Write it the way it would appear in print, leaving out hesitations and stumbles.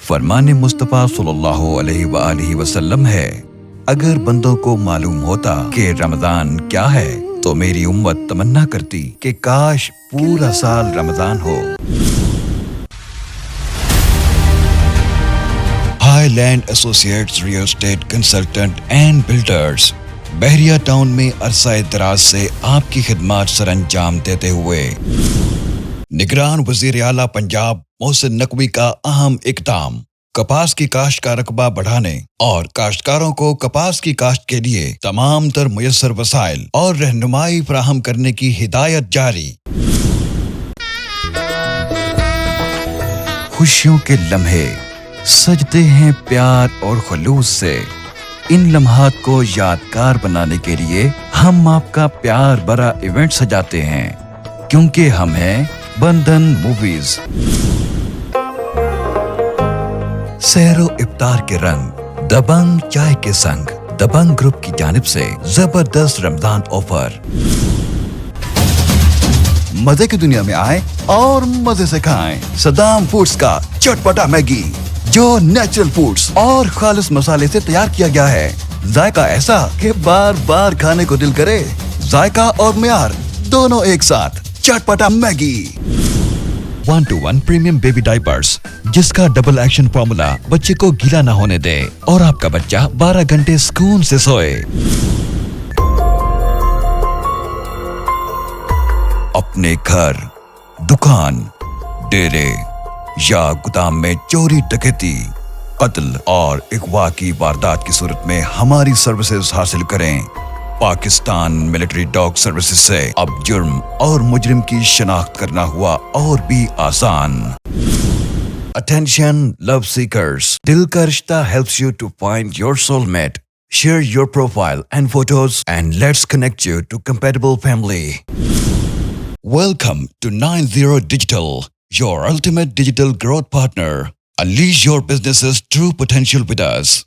فرمان مصطفیٰ صلی اللہ علیہ وآلہ وسلم ہے، اگر بندوں کو معلوم ہوتا کہ رمضان کیا ہے تو میری امت تمنا کرتی کہ کاش پورا سال رمضان ہو۔ High land associates real estate consultant and builders, Bahria town میں عرصہ دراز سے آپ کی خدمات سر انجام دیتے ہوئے نگران وزیر اعلیٰ پنجاب محسن نقوی کا اہم اقدام، کپاس کی کاشت کا رقبہ بڑھانے اور کاشتکاروں کو کپاس کی کاشت کے لیے تمام تر میسر وسائل اور رہنمائی فراہم کرنے کی ہدایت جاری۔ خوشیوں کے لمحے سجتے ہیں پیار اور خلوص سے، ان لمحات کو یادگار بنانے کے لیے ہم آپ کا پیار بھرا ایونٹ سجاتے ہیں، کیونکہ ہم ہیں بندھن موویز۔ سحر و افطار کے رنگ دبنگ چائے کے سنگ، دبنگ گروپ کی جانب سے زبردست رمضان آفر۔ مزے کی دنیا میں آئیں اور مزے سے کھائیں صدام فوڈز کا چٹپٹا میگی، جو نیچرل فوڈز اور خالص مسالے سے تیار کیا گیا ہے، ذائقہ ایسا کہ بار بار کھانے کو دل کرے، ذائقہ اور معیار دونوں ایک ساتھ، چٹپٹا میگی۔ 1-to-1 پریمیم بیبی ڈائپرز، جس کا ڈبل ایکشن فارمولا بچے کو گیلا نہ ہونے دے اور آپ کا بچہ 12 گھنٹے سکون سے سوئے۔ اپنے گھر، دکان، ڈیرے یا گودام میں چوری ڈکیتی، قتل اور اغوا کی واردات کی صورت میں ہماری سروسز حاصل کریں۔ پاکستان ملٹری ڈاگ سروسز سے اب جرم اور مجرم کی شناخت کرنا ہوا اور بھی آسان۔ Attention love seekers, دل کا رشتہ helps you to find your soulmate. Share your profile and photos and let's connect you to compatible family. Welcome to 90 Digital, your ultimate digital growth partner. Unleash your business's true potential with us.